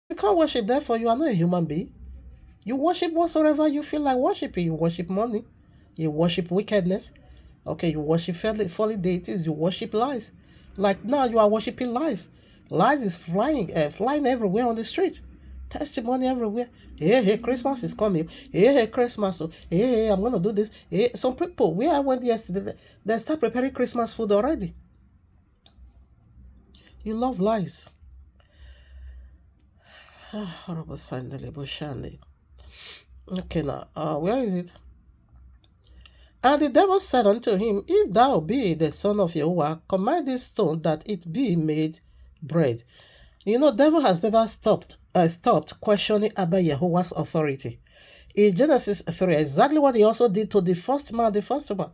You can't worship, therefore you are not a human being. You worship whatsoever you feel like worshiping. You worship money, you worship wickedness, okay, you worship folly deities, you worship lies. Like now you are worshiping lies. Lies is flying everywhere on the street. Testimony everywhere. Hey, hey, Christmas is coming. Hey, hey, Christmas. Oh, hey, hey, I'm gonna do this. Hey, some people, where I went yesterday, they start preparing Christmas food already. You love lies. Horrible Sandali Bushandi. Okay, now, where is it? And the devil said unto him, If thou be the son of Jehovah, command this stone that it be made bread. You know, devil has never stopped questioning Abba Jehovah's authority. In Genesis 3, exactly what he also did to the first man, does Abba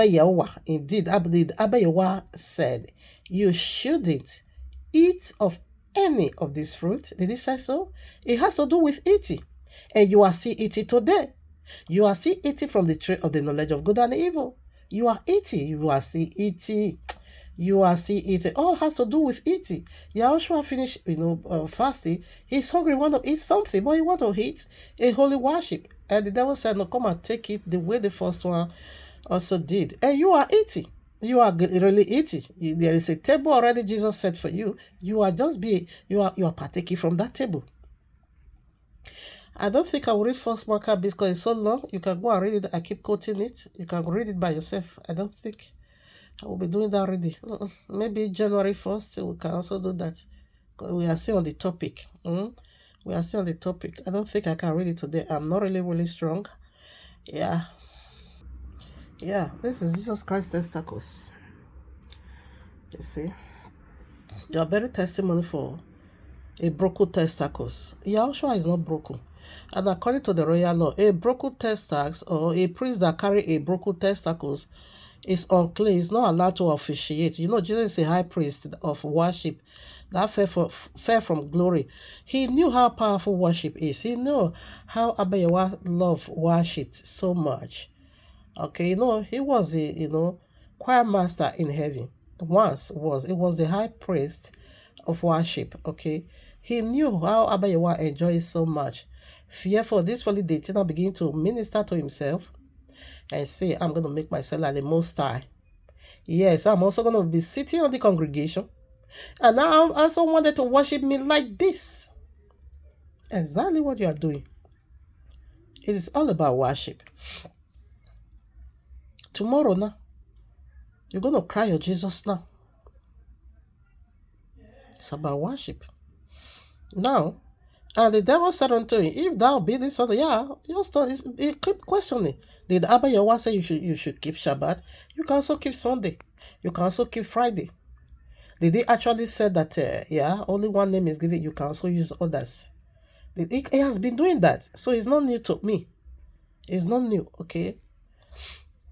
Yahuwah. Indeed, Abba Yahuwah said, You shouldn't eat of any of this fruit. Did he say so? It has to do with eating. And you are still eating today. You are still eating from the tree of the knowledge of good and evil. You are eating. You are still eating. You are still eating. All has to do with eating. Yahushua finished, fasting. He's hungry, want to eat something, but he want to eat a holy worship. And the devil said, No, come and take it the way the first one also did. And you are eating. You are really eating. There is a table already Jesus set for you. You are partaking from that table. I don't think I will read First Maccabees because it's so long. You can go and read it. I keep quoting it. You can read it by yourself. I don't think I will be doing that already. Maybe January 1st, we can also do that. We are still on the topic. We are still on the topic. I don't think I can read it today. I'm not really strong. Yeah. Yeah, this is Jesus Christ testicles. You see? You are very testimony for a broken testicles. Yahushua is not broken. And according to the royal law, a broken testicles or a priest that carry a broken testicles is unclean, is not allowed to officiate. You know, Jesus is a high priest of worship that fell from glory. He knew how powerful worship is. He knew how Abba Yahweh loved worship so much. Okay, he was the, choir master in heaven. It was the high priest of worship. Okay, he knew how Abba Yahweh enjoys so much. Fearful, this holy deity now begin to minister to himself and say, I'm going to make myself like the Most High. Yes, I'm also going to be sitting on the congregation. And now I also wanted to worship me like this. Exactly what you are doing. It is all about worship. Tomorrow now, you're going to cry your Jesus now. It's about worship. Now, and the devil said unto him, If thou be the son, he keep questioning. Did Abba Yahweh say you should keep Shabbat? You can also keep Sunday. You can also keep Friday. Did he actually say that, only one name is given, you can also use others? He has been doing that. So it's not new to me. It's not new, okay?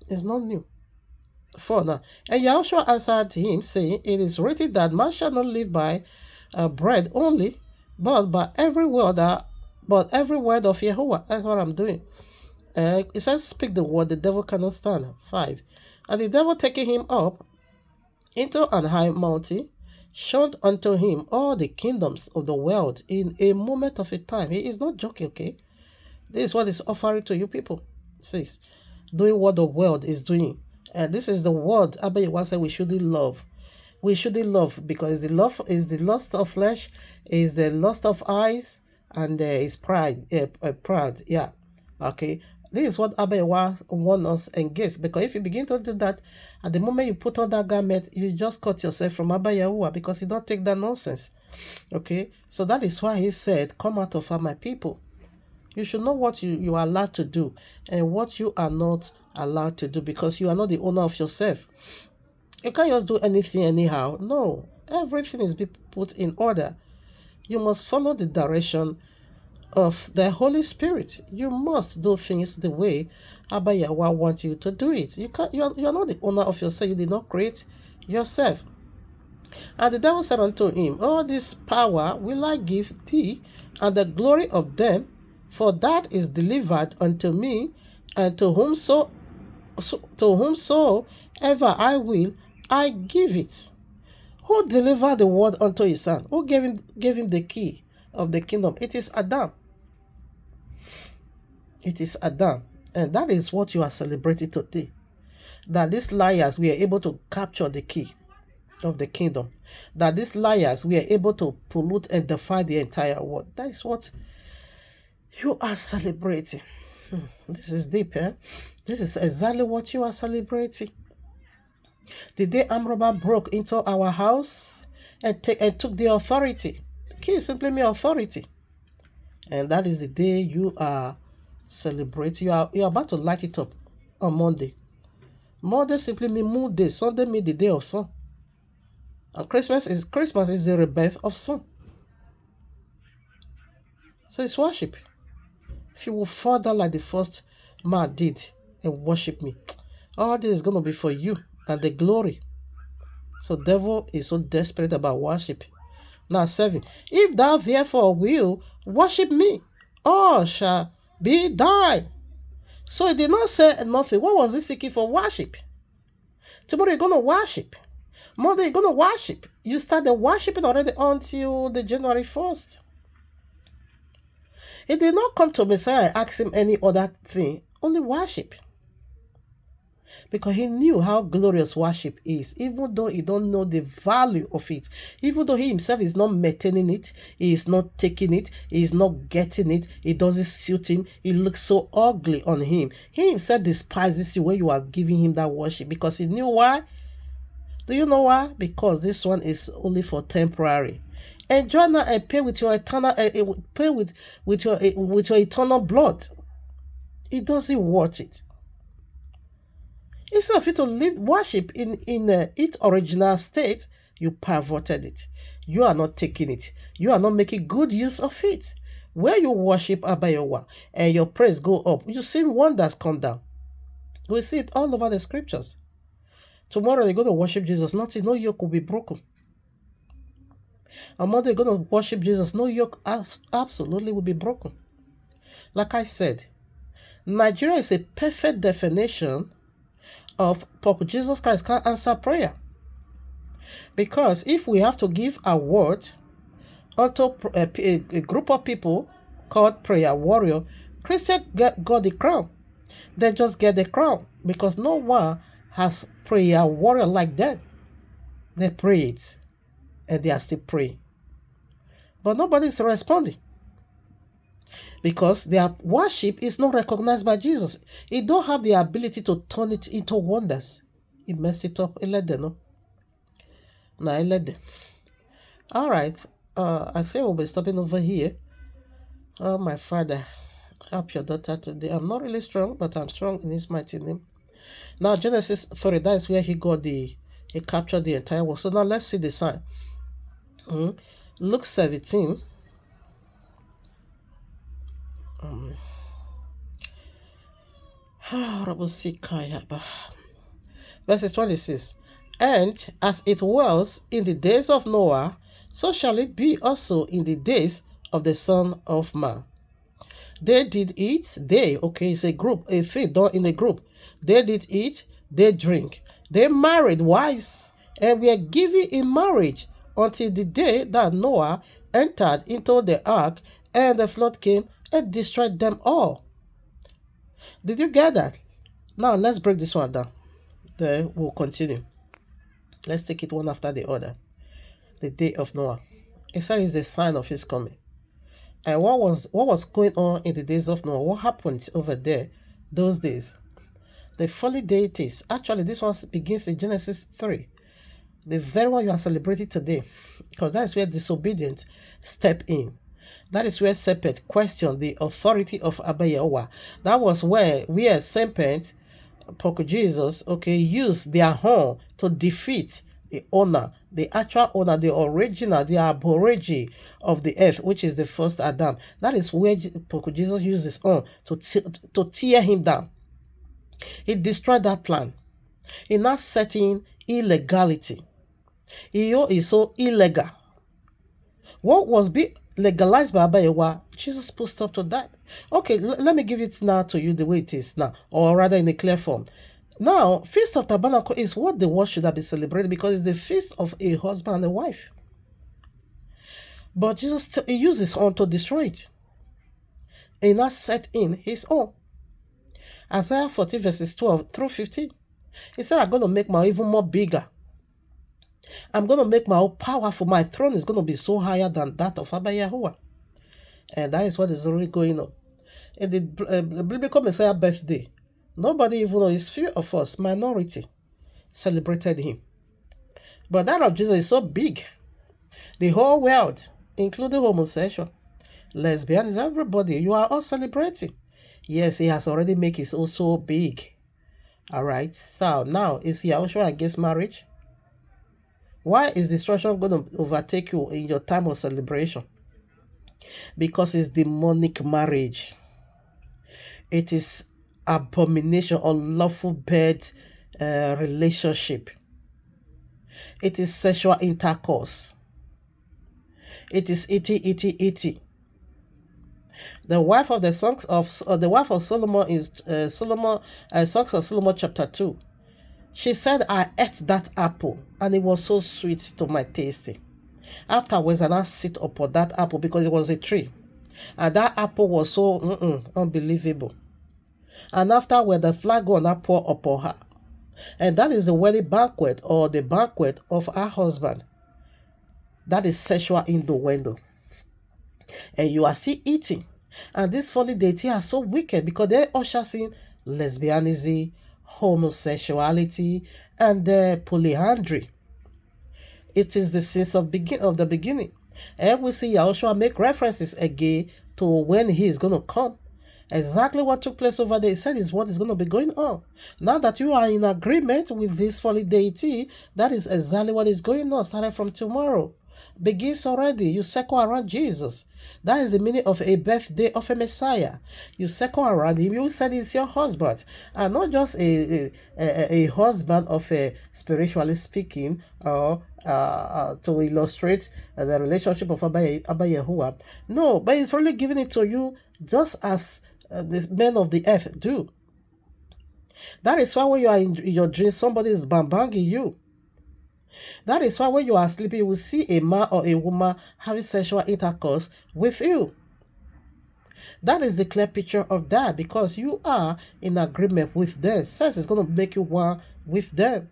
It's not new. 4 now. And Yahushua answered him, saying, It is written that man shall not live by bread only, but by every word of Yahuwah. That's what I'm doing. It says, Speak the word the devil cannot stand. 5. And the devil taking him up into an high mountain, showed unto him all the kingdoms of the world in a moment of a time. He is not joking, okay? This is what is offering to you people. 6. Doing what the world is doing. And this is the word Abba Yahweh said we shouldn't love. We shouldn't love because the love is the lust of flesh, is the lust of eyes, and is pride. Pride, yeah. Okay. This is what Abba Yahweh wants us engaged. Because if you begin to do that, at the moment you put on that garment, you just cut yourself from Abba Yahweh because he don't take that nonsense. Okay. So that is why he said, Come out of my people. You should know what you are allowed to do and what you are not allowed to do because you are not the owner of yourself. You can't just do anything anyhow. No, everything is being put in order. You must follow the direction of the Holy Spirit. You must do things the way Abba Yahweh wants you to do it. You are not the owner of yourself. You did not create yourself. And the devil said unto him, All this power will I give thee, and the glory of them, for that is delivered unto me, and to whomsoever I will, I give it. Who delivered the word unto his son? Who gave him the key of the kingdom? It is Adam. It is Adam. And that is what you are celebrating today. That these liars were able to capture the key of the kingdom. That these liars were able to pollute and defy the entire world. That is what you are celebrating. This is deep, eh? This is exactly what you are celebrating. The day armed robber broke into our house and took the authority. The key simply means authority. And that is the day you are celebrating. You are about to light it up on Monday. Monday simply means moon day. Sunday means the day of sun. And Christmas is the rebirth of sun. So it's worship. If you will fall down like the first man did and worship me, all this is going to be for you and the glory. So devil is so desperate about worship. Now 7. If thou therefore will worship me, all shall be thine. So he did not say nothing. What was he seeking for? Worship. Tomorrow you're going to worship. Monday you're going to worship. You started worshiping already until the January 1st. He did not come to Messiah and ask him any other thing, only worship. Because he knew how glorious worship is, even though he don't know the value of it. Even though he himself is not maintaining it, he is not taking it, he is not getting it, it doesn't suit him, it looks so ugly on him. He himself despises you when you are giving him that worship, because he knew why. Do you know why? Because this one is only for temporary. Enjoy now and pay with your eternal, pay with your eternal blood. It doesn't worth it. Instead of you to live worship in its original state, you perverted it. You are not taking it. You are not making good use of it. Where you worship Abayowa and your praise go up, you see wonders come down. We see it all over the scriptures. Tomorrow you're going to worship Jesus. Nothing, no yoke will be broken. On Monday you're going to worship Jesus. No yoke absolutely will be broken. Like I said, Nigeria is a perfect definition of Pope Jesus Christ can't answer prayer. Because if we have to give a word unto a group of people called prayer warrior, Christians got the crown. They just get the crown because no one has prayer warrior like them. They prayed and they are still praying. But nobody is responding. Because their worship is not recognized by Jesus. He don't have the ability to turn it into wonders. He messed it up. He let them know. Now he let them. All right. I think we'll be stopping over here. Oh, my Father, help your daughter today. I'm not really strong, but I'm strong in his mighty name. Now, Genesis 3, that is where he captured the entire world. So now let's see the sign. Luke 17. Verses 26. And as it was in the days of Noah, so shall it be also in the days of the Son of Man. They did eat, it's a group, a thing done in a group. They did eat, they drink. They married wives and were given in marriage until the day that Noah entered into the ark and the flood came and destroyed them all. Did you get that? Now let's break this one down. Then we'll continue. Let's take it one after the other. The day of Noah. It said is a sign of his coming. And what was going on in the days of Noah? What happened over there those days? The fallen deities. Actually, this one begins in Genesis 3. The very one you are celebrating today. Because that is where disobedient step in. That is where serpent questioned the authority of Abayowa. That was where serpent, Pope Jesus, used their horn to defeat the owner, the actual owner, the original, the aborigine of the earth, which is the first Adam. That is where Pope Jesus used his horn to tear him down. He destroyed that plan. He now set in illegality. He is so illegal. What was being legalized by Abayowa, Jesus put stop to that. Okay, let me give it now to you the way it is now, or rather in a clear form. Now, Feast of Tabernacle is what the world should have been celebrated because it's the feast of a husband and a wife. But Jesus he used his own to destroy it. He now set in his own. Isaiah 14 verses 12 through 15. He said, I'm going to make my even more bigger. I'm going to make my own powerful. My throne is going to be so higher than that of Abba Yahuwah. And that is what is really going on. In the biblical Messiah birthday, nobody even knows, few of us, minority, celebrated him. But that of Jesus is so big. The whole world, including homosexual, lesbians, everybody, you are all celebrating. Yes, he has already made it so big. All right. So now, is Yahushua against marriage? Why is destruction going to overtake you in your time of celebration? Because it's demonic marriage. It is abomination, unlawful bed relationship. It is sexual intercourse. It is itty. The wife of Solomon is Songs of Solomon chapter 2. She said, I ate that apple and it was so sweet to my tasting. Afterwards, I sit upon that apple because it was a tree. And that apple was so unbelievable. And afterward, the flag on that pour upon her. And that is the wedding banquet or the banquet of her husband. That is sexual innuendo. And you are still eating. And these fallen deity are so wicked because they usher in lesbianism, homosexuality, and polyandry. It is the sins of the beginning. And we see Yahushua make references again to when he is going to come. Exactly what took place over there, he said, is what is going to be going on. Now that you are in agreement with this fallen deity, that is exactly what is going on, starting from tomorrow. Begins already. You circle around Jesus. That is the meaning of a birthday of a Messiah. You circle around him. You said he's your husband, and not just a husband of a spiritually speaking, or to illustrate the relationship of Abba Yahuwah. No, but he's only giving it to you just as the men of the earth do. That is why when you are in your dream, somebody is bambanging you. That is why when you are sleeping, you will see a man or a woman having sexual intercourse with you. That is the clear picture of that because you are in agreement with them. Sex is going to make you one with them.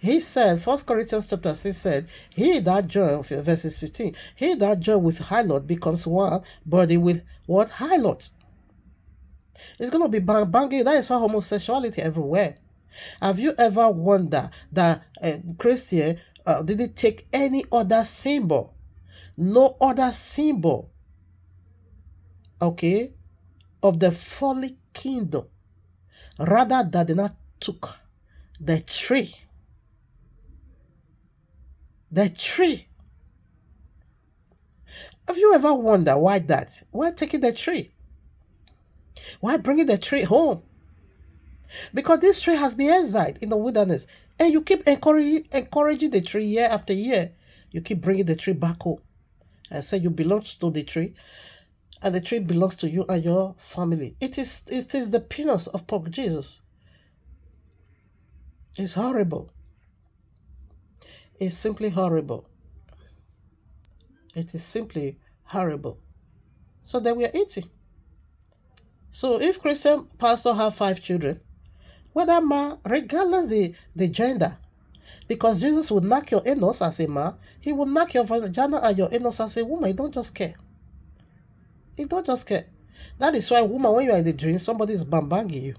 He said, 1 Corinthians chapter 6 said, he that join, verses 15, he that join with harlot becomes one body with what? Harlot. It's going to be banging. That is why homosexuality everywhere. Have you ever wondered that Christian didn't take any other symbol? No other symbol, okay, of the fallen kingdom. Rather that they not took the tree. The tree. Have you ever wondered why that? Why taking the tree? Why bringing the tree home? Because this tree has been exiled in the wilderness. And you keep encouraging the tree year after year. You keep bringing the tree back home. And say you belong to the tree. And the tree belongs to you and your family. It is the peanuts of pork Jesus. It's horrible. It's simply horrible. It is simply horrible. So they were eating. So if Christian pastor have 5 children, whether man, regardless the gender, because Jesus would knock your anus as a man, he would knock your vagina and your anus as a woman. He don't just care. He don't just care. That is why, woman, when you are in the dream, somebody is bambanging you.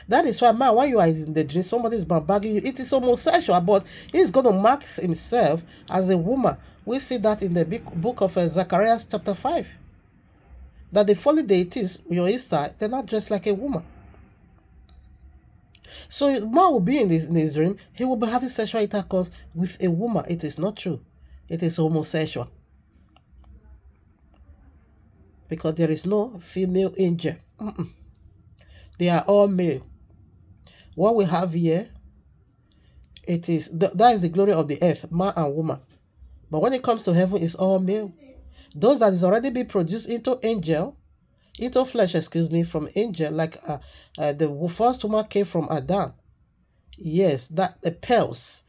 That is why, man, when you are in the dream, somebody is bambanging you. It is homosexual, but he's going to mark himself as a woman. We see that in the book of Zechariah chapter 5. That the fallen deities, your Easter, they're not dressed like a woman. So man will be in his dream, he will be having sexual intercourse with a woman. It is not true. It is homosexual. Because there is no female angel. They are all male. What we have here, that is the glory of the earth, man and woman. But when it comes to heaven, it's all male. Those that is already been produced into flesh, from angel, like the first woman came from Adam. Yes, that the pearls,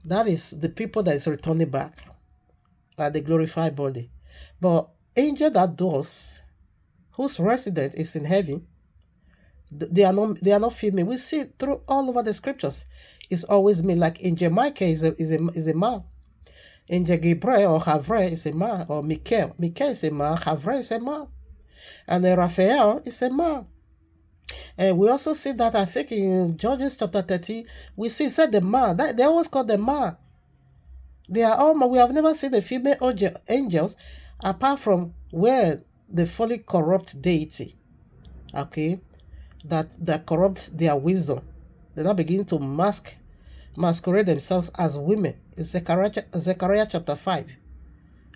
that is the people that is returning back at the glorified body. But angel that does, whose resident is in heaven, they are not female. We see it through all over the scriptures. It's always me. Like Angel Michael is a man. Angel Gabriel or Havre is a man. Or Michael is a man. Havre is a man. And then Raphael is a man. And we also see that, I think, in Judges chapter 30, we see said the man. That they always call the man. They are all man. We have never seen the female angels apart from where the fully corrupt deity, okay, that corrupt their wisdom. They now begin to masquerade themselves as women. It's Zechariah chapter 5.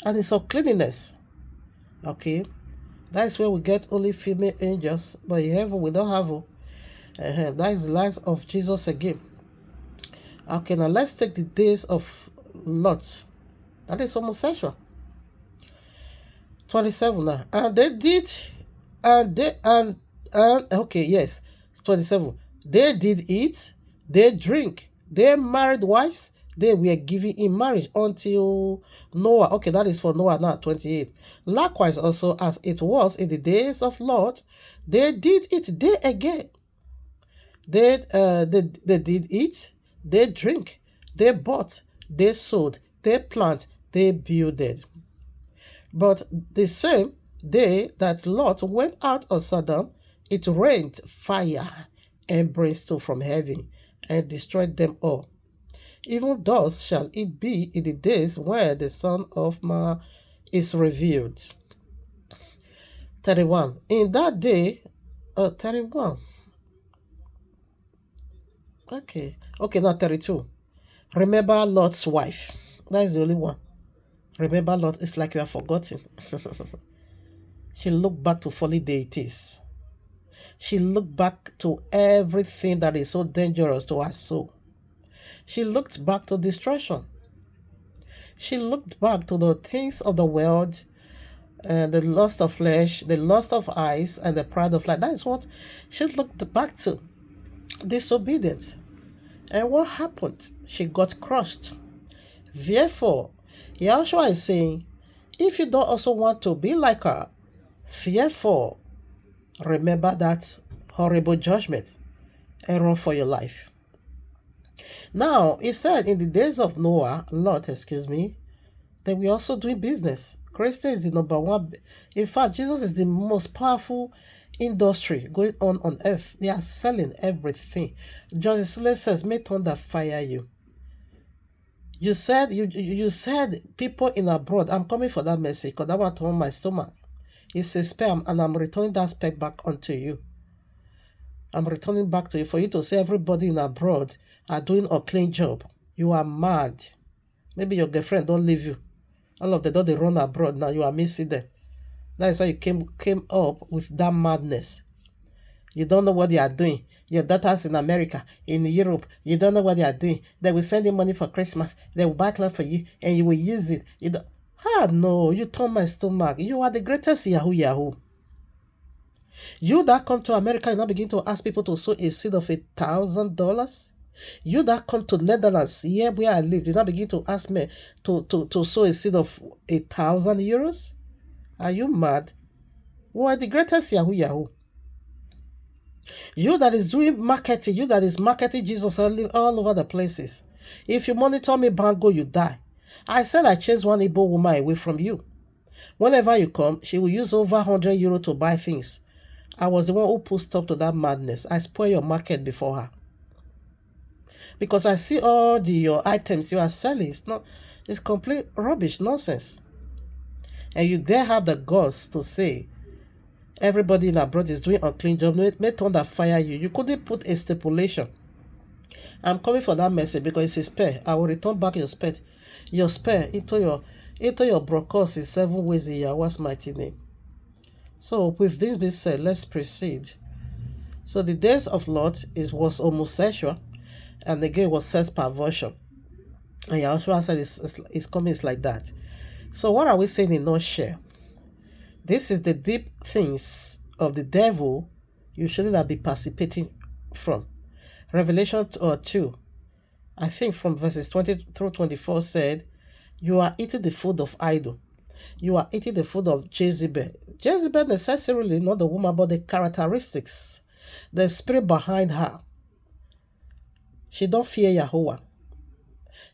And it's uncleanness. Okay. That is where we get only female angels. But in heaven we don't have. That is the lies of Jesus again. Okay, now let's take the days of Lot. That is homosexual. 27 now. And they did, and okay, yes, 27. They did eat, they drink, they married wives, they were given in marriage until Noah. Okay, that is for Noah now, 28. Likewise also as it was in the days of Lot, they did it day again. They did eat, they drink, they bought, they sold, they plant, they builded. But the same day that Lot went out of Sodom, it rained fire and brimstone from heaven and destroyed them all. Even thus shall it be in the days when the Son of Man is revealed. 31. In that day, 31. Okay, now 32. Remember Lot's wife. That is the only one. Remember Lot, it's like you have forgotten. She looked back to folly deities. She looked back to everything that is so dangerous to her soul. She looked back to destruction. She looked back to the things of the world, the lust of flesh, the lust of eyes, and the pride of life. That is what she looked back to. Disobedience. And what happened? She got crushed. Therefore, Yahshua is saying, if you don't also want to be like her, therefore, remember that horrible judgment and run for your life. Now, it said in the days of Lot, that we're also doing business. Christian is the number one. In fact, Jesus is the most powerful industry going on earth. They are selling everything. John Sule says, may thunder fire you. You said people in abroad. I'm coming for that message because that one on my stomach. It's a spam, and I'm returning that spec back onto you. I'm returning back to you for you to say everybody in abroad are doing a clean job. You are mad. Maybe your girlfriend don't leave you. All of them, they run abroad now. You are missing them. That is why you came up with that madness. You don't know what they are doing. Your daughters in America, in Europe, you don't know what they are doing. They will send you money for Christmas. They will buy clothes for you, and you will use it. No, you turn my stomach. You are the greatest Yahoo. You that come to America and now begin to ask people to sow a seed of $1,000. You that come to Netherlands, here where I live, you now begin to ask me to sow a seed of €1,000. Are you mad? We are the greatest Yahoo. You that is doing marketing, you that is marketing Jesus all over the places. If you monitor me, Bango, you die. I said I chased one Igbo woman away from you. Whenever you come, she will use over €100 to buy things. I was the one who put stop to that madness. I spoil your market before her. Because I see all your items you are selling. It's complete rubbish, nonsense. And you dare have the guts to say everybody in abroad is doing unclean job. May thunder fire you. You couldn't put a stipulation. I'm coming for that message because it's a spare. I will return back your spare into your brokers in 7 ways in Yahweh's mighty name. So with this being said, let's proceed. So the days of Lot was homosexual, and again was sex perversion. And Yahshua said it's coming is like that. So what are we saying in a nutshell? This is the deep things of the devil you shouldn't be participating from. Revelation 2, I think from verses 20 through 24 said, you are eating the food of idol. You are eating the food of Jezebel. Jezebel necessarily not the woman, but the characteristics, the spirit behind her. She don't fear Yahweh.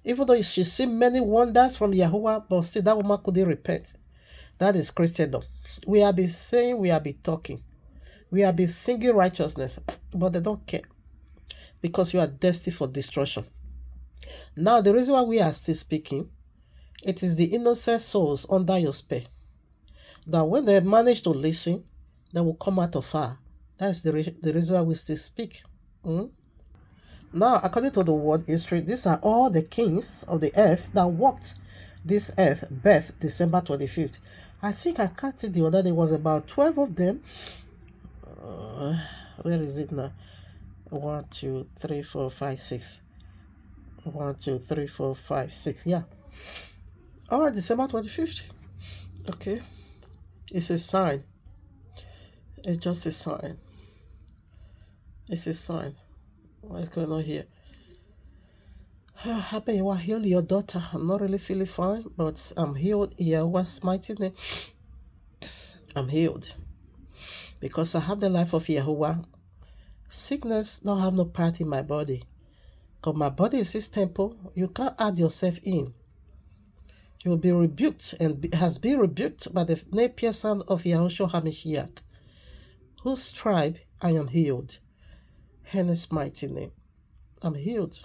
Even though she see many wonders from Yahweh, but still that woman couldn't repent. That is Christendom. We have been saying, we have been talking. We have been singing righteousness, but they don't care. Because you are destined for destruction. Now, the reason why we are still speaking, it is the innocent souls under your spell. That when they manage to listen, they will come out of her. That's the reason why we still speak. Now, according to the world history, these are all the kings of the earth that walked this earth, birth December 25th. I think I counted the other day, was about 12 of them. Where is it now? 1, 2, 3, 4, 5, 6. 1, 2, 3, 4, 5, 6. Yeah. Oh, December 25th. Okay. It's a sign. It's just a sign. It's a sign. What is going on here? I bet you are healed, your daughter. I'm not really feeling fine, but I'm healed. Yahweh's mighty name. I'm healed. Because I have the life of Yahweh. Sickness don't have no part in my body. Because my body is his temple. You can't add yourself in. You will be rebuked and has been rebuked by the Napier son of Yahushua HaMashiach, whose tribe I am healed. In his mighty name. I'm healed.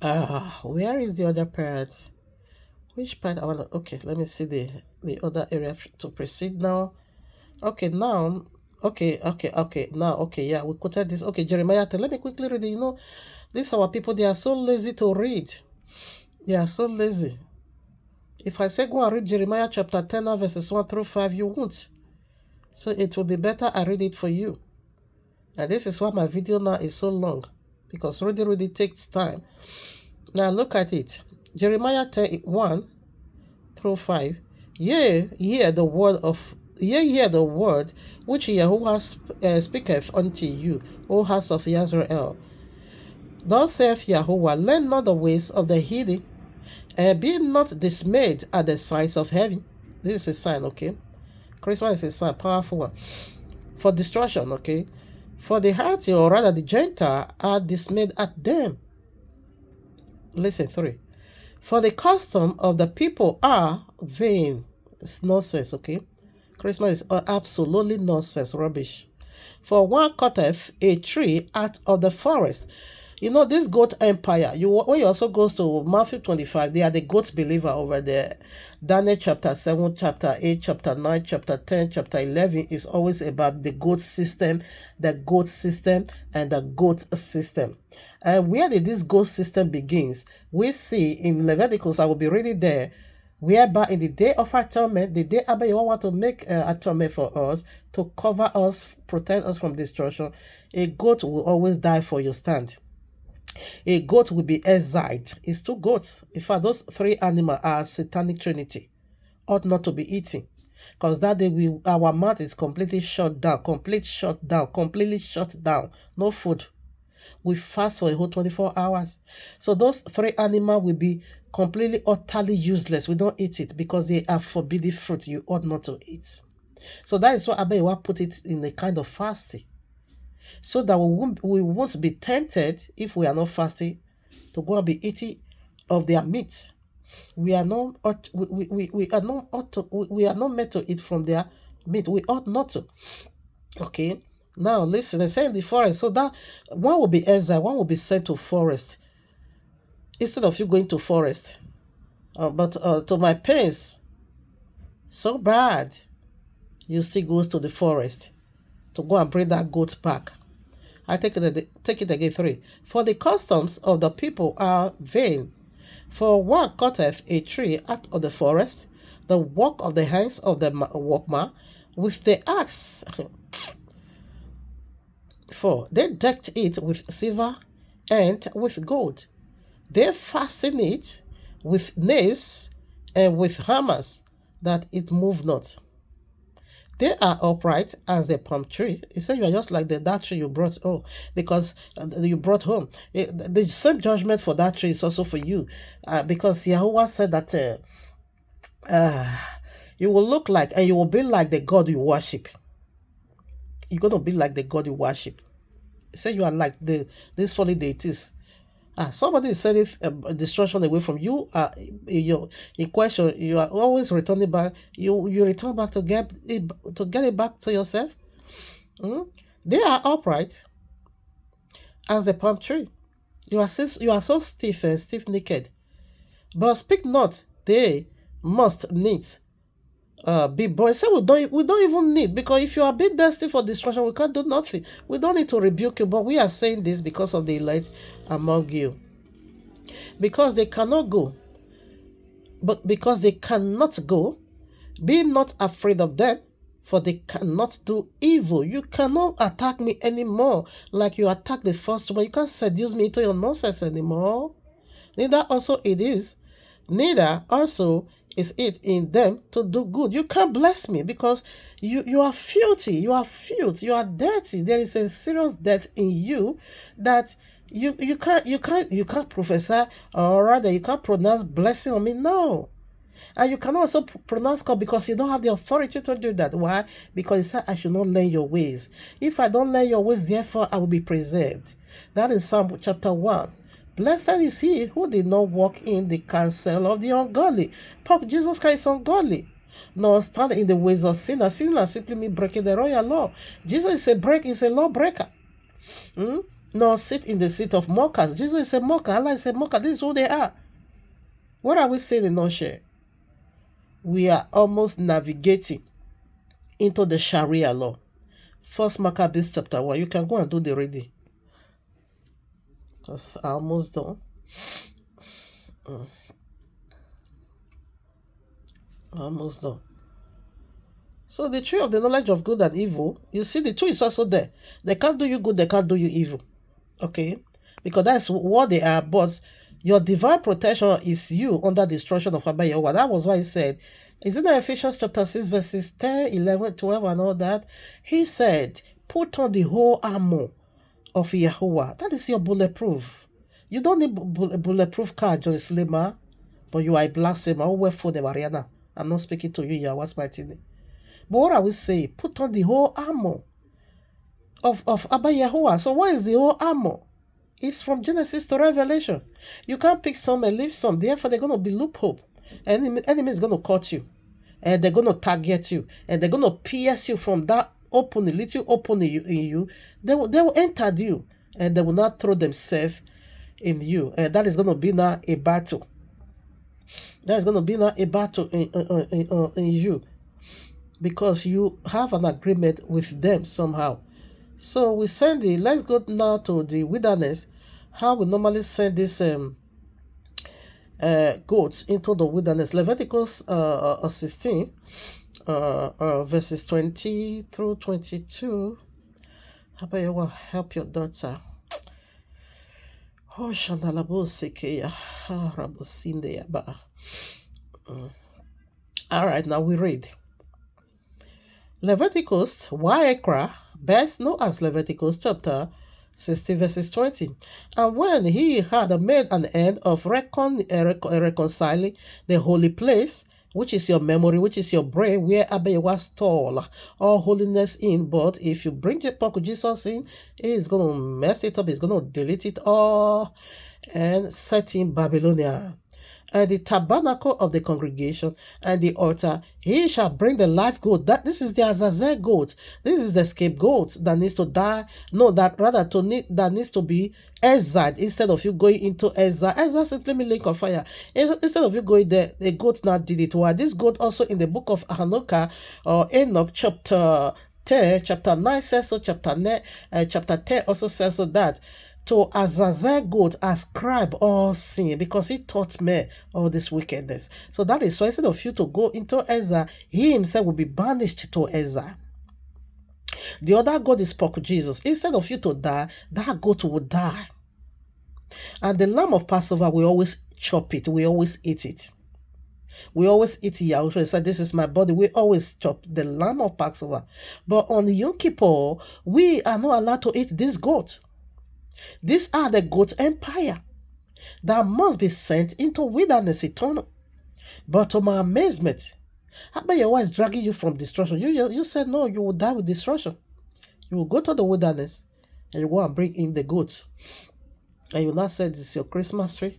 Where is the other part? Which part I want to... Okay, let me see the other area to proceed now. Okay, now... Okay, now, okay, yeah, we quoted this. Okay, Jeremiah 10. Let me quickly read it. You know, these our people, they are so lazy to read. They are so lazy. If I say go and read Jeremiah chapter 10, verses 1 through 5, you won't. So it will be better I read it for you. And this is why my video now is so long. Because reading takes time. Now look at it. Jeremiah 10, 1 through 5. Yea, hear the word which Yahuwah speaketh unto you, O house of Israel. Thus saith Yahuwah, learn not the ways of the heathen, and be not dismayed at the signs of heaven. This is a sign, okay? Christmas is a sign, powerful one. For destruction, okay? For the hearty, or rather the Gentile, are dismayed at them. Listen, 3. For the custom of the people are vain. It's nonsense, okay? Christmas is absolutely nonsense, rubbish. For one cutteth a tree out of the forest. You know, this goat empire, when you also goes to Matthew 25, they are the goat believer over there. Daniel chapter 7, chapter 8, chapter 9, chapter 10, chapter 11 is always about the goat system, and the goat system. And where did this goat system begins? We see in Leviticus, I will be reading there, whereby in the day of atonement, the day Abba Yahweh want to make atonement for us, to cover us, protect us from destruction, a goat will always die for your stand. A goat will be exiled. It's 2 goats. In fact, those 3 animals are satanic trinity. Ought not to be eaten. Because that day our mouth is completely shut down. Completely shut down. No food. We fast for a whole 24 hours. So those 3 animals will be completely, utterly useless. We don't eat it because they are forbidden fruit. You ought not to eat. So that is why Abba Yahweh put it in a kind of fasting. So that we won't be tempted, if we are not fasting, to go and be eating of their meat. We are not meant to eat from their meat. We ought not to. Okay. Now listen, they say in the forest. So that one will be exiled, one will be sent to forest. Instead of you going to forest. But to my pains, so bad, you still goes to the forest to go and bring that goat back. I take it again, 3. For the customs of the people are vain. For one cutteth a tree out of the forest, the work of the hands of the workman, with the axe. 4. They decked it with silver and with gold. They fasten it with nails and with hammers, that it move not. They are upright as a palm tree. He said you are just like that tree you brought home, because you brought home. The same judgment for that tree is also for you, because Yahweh said that you will look like, and you will be like the God you worship. You're going to be like the God you worship. He said you are like these fallen deities. Somebody is sending destruction away from you. In question, you are always returning back. You return back to get it back to yourself. They are upright as the palm tree. You are so stiff and stiff-necked. But speak not, they must needs be boys. Say we don't even need, because if you are being destined for destruction, we can't do nothing. We don't need to rebuke you, but we are saying this because of the elect among you. Because they cannot go. But because they cannot go, be not afraid of them, for they cannot do evil. You cannot attack me anymore like you attacked the first one. You can't seduce me into your nonsense anymore. Neither also is it in them to do good. You can't bless me, because you are filthy. You are filth. You are dirty. There is a serious death in you that you can't prophesy, or rather you can't pronounce blessing on me. No. And you can also pronounce God, because you don't have the authority to do that. Why? Because he said, I should not learn your ways. If I don't learn your ways, therefore I will be preserved. That is Psalm chapter 1. Blessed is he who did not walk in the counsel of the ungodly. Jesus Christ is ungodly. Nor stand in the ways of sinners. Sinners simply mean breaking the royal law. Jesus is a lawbreaker. Nor sit in the seat of mockers. Jesus is a mocker. Allah is a mocker. This is who they are. What are we saying in nutshell? We are almost navigating into the Sharia law. First Maccabees chapter 1. You can go and do the reading, because I'm almost done. Almost done. So the tree of the knowledge of good and evil, you see the two is also there. They can't do you good, they can't do you evil. Okay? Because that's what they are. But your divine protection is you under the destruction of Abba Yehovah. That was why he said, isn't it Ephesians chapter 6 verses 10, 11, 12 and all that? He said, put on the whole armor of Yahuwah. That is your bulletproof. You don't need a bulletproof car, Joyce Lima, but you are a blasphemer. Oh, wherefore the Mariana. I'm not speaking to you, Yahweh's mighty name. But what I will say, put on the whole armor of Abba Yahuwah. So what is the whole armor? It's from Genesis to Revelation. You can't pick some and leave some. Therefore, they're going to be loophole. Enemy is going to cut you. And they're going to target you. And they're going to pierce you from that opening, little opening in you. They will enter you. And they will not throw themselves in you. And that is going to be now a battle. That is going to be now a battle in you. Because you have an agreement with them somehow. So we send let's go now to the wilderness. How we normally send these goats into the wilderness. Leviticus 16, verses 20 through 22. How about you will help your daughter? Oh, all right, now we read. Leviticus, Waikra, best known as Leviticus chapter 16 verses 20. And when he had made an end of reconciling the holy place, which is your memory, which is your brain, where Abba was stored all holiness in, but if you bring the pork of Jesus in, he's going to mess it up, he's going to delete it all and set in Babylonia. And the tabernacle of the congregation and the altar, he shall bring the live goat. This is the Azazel goat. This is the scapegoat that needs to die. No, that needs to be exiled instead of you going into exile. Exile simply means lake of fire. Instead of you going there, the goat now did it. Why? This goat also in the book of Hanukkah or Enoch chapter 10, chapter 9 says so, chapter 10 also says so that to Azazel goat ascribe all sin, because he taught me all this wickedness. So that is why instead of you to go into exile, he himself will be banished to exile. The other goat is pork Jesus. Instead of you to die, that goat will die. And the lamb of Passover, we always chop it, we always eat it. We always eat Yahushua. He said, "This is my body." We always chop the lamb of Passover. But on Yom Kippur, we are not allowed to eat this goat. These are the goat empire that must be sent into wilderness eternal. But to my amazement, how about your wife is dragging you from destruction? You said no, you will die with destruction. You will go to the wilderness and you go and bring in the goats. And you will not say this is your Christmas tree.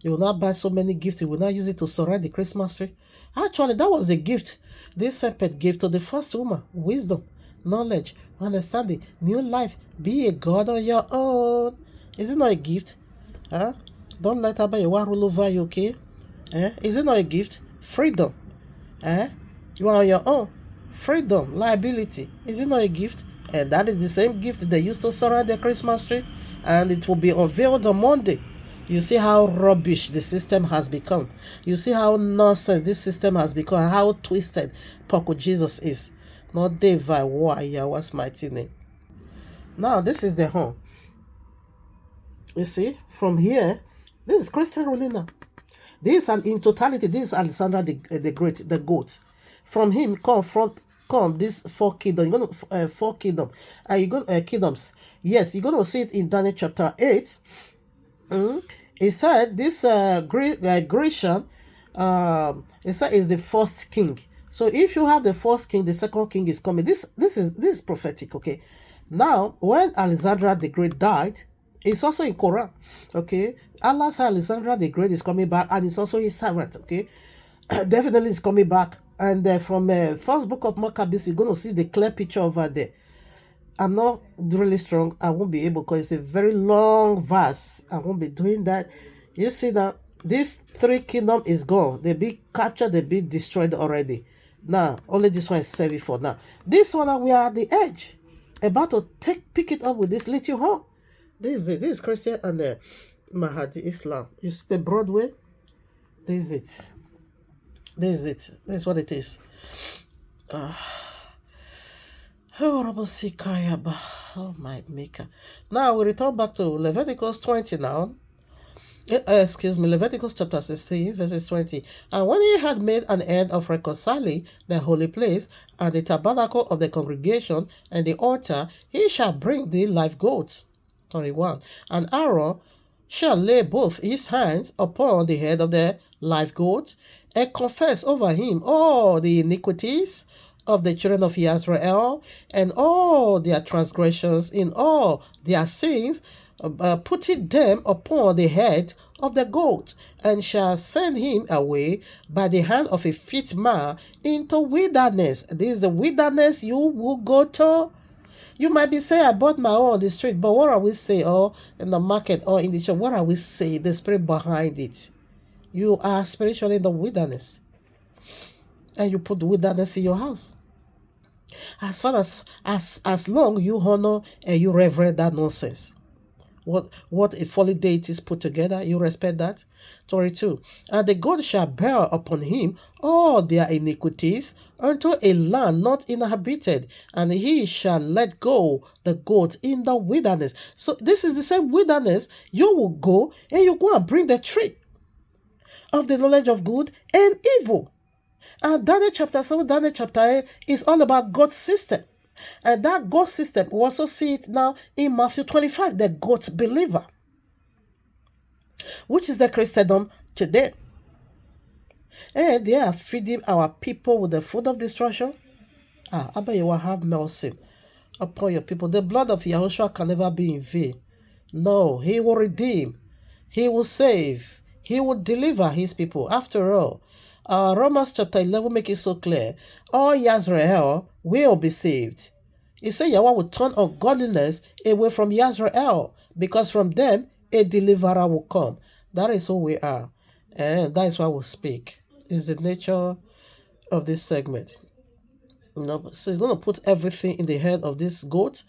You will not buy so many gifts. You will not use it to surround the Christmas tree. Actually, that was the gift this serpent gave to the first woman. Wisdom, knowledge, understanding, new life. Be a God on your own. Is it not a gift? Huh? Don't let Abayewa rule over you, okay? Is it not a gift? Freedom. You are on your own. Freedom, liability. Is it not a gift? And that is the same gift they used to surround the Christmas tree. And it will be unveiled on Monday. You see how rubbish the system has become. You see how nonsense this system has become. How twisted Poco Jesus is. Not Deva Waya, what's mighty name. Now, this is the home. You see, from here, this is Christian ruling now. This and in totality, this is Alexander the Great, the goat. From him come these 4 kingdoms. You're gonna 4 kingdoms. You're gonna kingdoms. Yes, you're gonna see it in Daniel chapter 8. It said this Grecian, it said is the first king. So if you have the first king, the second king is coming. This is prophetic. Okay. Now, when Alexander the Great died, it's also in Quran. Okay. Allah said Alexander the Great is coming back, and it's also his servant. Okay. Definitely is coming back. And from first book of Maccabees, you're going to see the clear picture over there. I'm not really strong. I won't be able because it's a very long verse. I won't be doing that. You see that this 3 kingdom is gone. They be captured, they be destroyed already. Now, only this one is serving for now. This one, we are at the edge. About to pick it up with this little horn. This is it. This is Christian and Mahdi Islam. You see the Broadway? This is it. This is it. This is what it is. Oh my maker. Now we return back to Leviticus 20 now. Leviticus chapter 16, verses 20. And when he had made an end of reconciling the holy place and the tabernacle of the congregation and the altar, he shall bring the live goats. 21. And Aaron shall lay both his hands upon the head of the live goat and confess over him all the iniquities of the children of Israel and all their transgressions in all their sins, putting them upon the head of the goat, and shall send him away by the hand of a fit man into wilderness. This is the wilderness you will go to. You might be saying, I bought my own on the street, but what are we saying, or in the market, or in the shop? What are we saying? The spirit behind it. You are spiritually in the wilderness. And you put the wilderness in your house. As far as long you honor and you reverence that nonsense. What a fallen deities put together, you respect that. 22. And the God shall bear upon him all their iniquities unto a land not inhabited, and he shall let go the goat in the wilderness. So this is the same wilderness you will go, and you go and bring the tree of the knowledge of good and evil. And Daniel chapter 7, Daniel chapter 8 is all about God's system. And that God system, we also see it now in Matthew 25, the God believer, which is the Christendom today. And they are feeding our people with the food of destruction. Abba, you will have mercy upon your people. The blood of Yahushua can never be in vain. No, he will redeem. He will save. He will deliver his people. After all, Romans chapter 11 make it so clear. All Yisrael will be saved. He said Yahweh will turn ungodliness away from Yisrael, because from them a deliverer will come. That is who we are. And that is why we speak. It's the nature of this segment. So he's going to put everything in the head of this goat.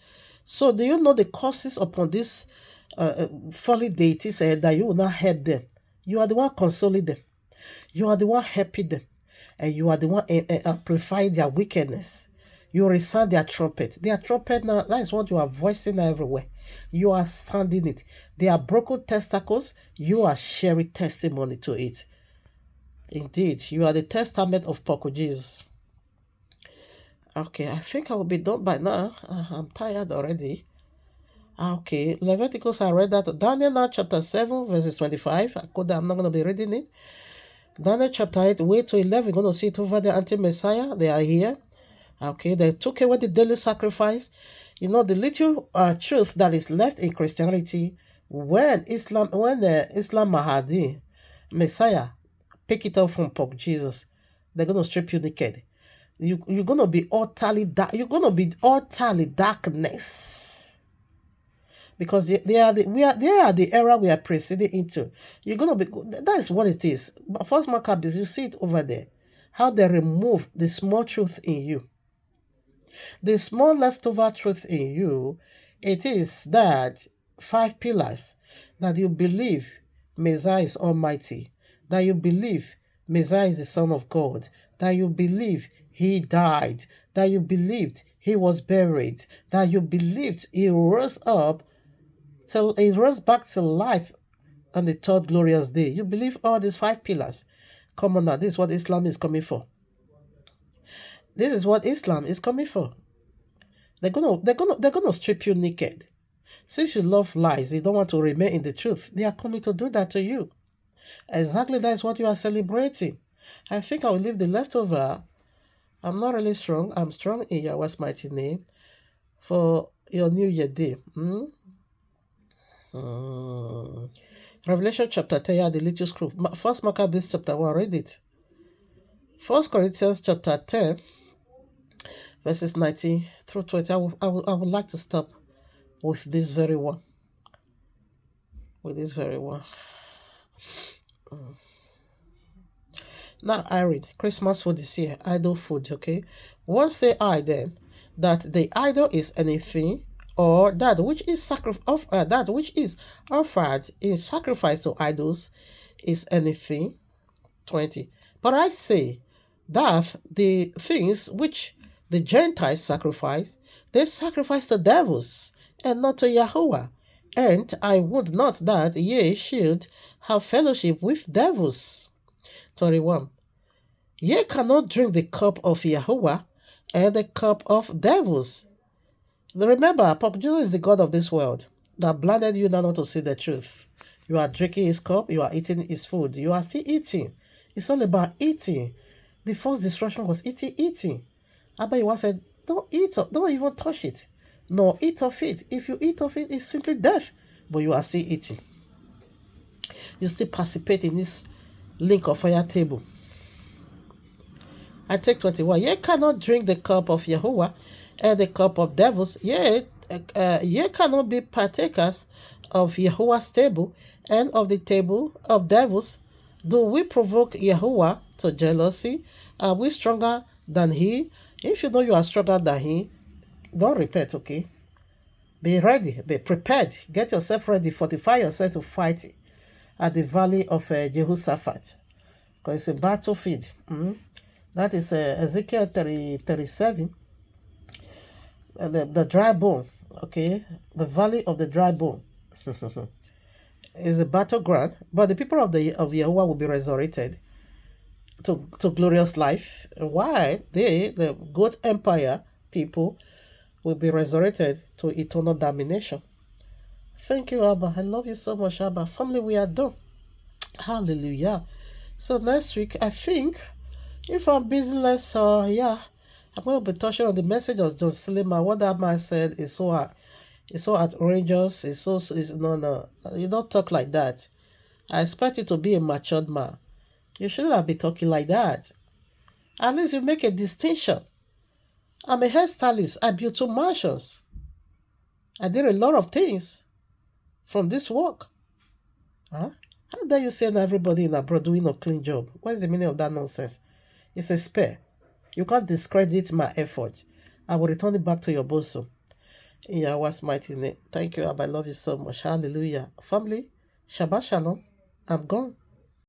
So do you know the curses upon this fallen deities that you will not help them? You are the one consoling them. You are the one helping them. And you are the one amplifying their wickedness. You resound their trumpet. Their trumpet now, that is what you are voicing everywhere. You are sounding it. They are broken testicles. You are sharing testimony to it. Indeed, you are the testament of Poco Jesus. Okay, I think I will be done by now. I'm tired already. Okay, Leviticus, I read that. Daniel now chapter 7, verses 25. I'm not going to be reading it. Daniel chapter 8, wait to 11. We're going to see it over the anti-Messiah. They are here. Okay, they took away the daily sacrifice. You know, the little truth that is left in Christianity when Islam Mahdi, Messiah, pick it up from Pope Jesus, they're going to strip you naked. You're going to be utterly dark. You're going to be utterly darkness. Because they are the era we are proceeding into. You're going to be, that is what it is. But First Maccabees, you see it over there. How they remove the small truth in you. The small leftover truth in you, it is that 5 pillars, that you believe Messiah is almighty, that you believe Messiah is the Son of God, that you believe he died, that you believed he was buried, that you believed he rose up till he rose back to life on the third glorious day. You believe all these 5 pillars. Come on now, this is what Islam is coming for. This is what Islam is coming for. They're gonna strip you naked. Since you love lies, you don't want to remain in the truth. They are coming to do that to you. Exactly, that's what you are celebrating. I think I will leave the leftover. I'm not really strong. I'm strong in Yahweh's mighty name for your New Year day. Revelation chapter 10, the little scroll. First Maccabees chapter 1, read it. 1 Corinthians chapter 10, verses 19 through 20. I would like to stop with this very one. Now I read Christmas food this year, idol food, okay? What say I then? That the idol is anything, or that which is offered in sacrifice to idols is anything. 20. But I say that the things which the Gentiles sacrifice, they sacrifice to devils, and not to Yahweh. And I would not that ye should have fellowship with devils. 21. Ye cannot drink the cup of Yahweh and the cup of devils. Remember, Pope Jesus is the God of this world that blinded you now not to see the truth. You are drinking his cup, you are eating his food, you are still eating. It's all about eating. The first destruction was eating. Abba Yahweh said, don't eat, don't even touch it. No, eat of it. If you eat of it, it's simply death. But you are still eating. You still participate in this link of fire table. I take 21. Ye cannot drink the cup of Yahweh and the cup of devils. Ye cannot be partakers of Yahweh's table and of the table of devils. Do we provoke Yahweh to jealousy? Are we stronger than he? If you know you are stronger than he, don't repent, okay? Be ready, be prepared. Get yourself ready, fortify yourself to fight at the valley of Jehoshaphat. Because it's a battlefield. That is Ezekiel 37. The dry bone, okay? The valley of the dry bone is a battleground. But the people of Yahweh will be resurrected to glorious life. Why? The God Empire people, will be resurrected to eternal damnation. Thank you, Abba. I love you so much, Abba. Family, we are done. Hallelujah. So next week, I think, if I'm busy less, I'm going to be touching on the message of John Silema. What that man said is so outrageous. No. You don't talk like that. I expect you to be a matured man. You shouldn't have been talking like that. At least you make a distinction. I'm a hairstylist. I built 2 mansions. I did a lot of things from this work. How dare you say everybody in abroad doing a clean job? What is the meaning of that nonsense? It's a spare. You can't discredit my effort. I will return it back to your bosom. In Yahweh's mighty name. Thank you, Abba. I love you so much. Hallelujah. Family, Shabbat Shalom. I'm gone.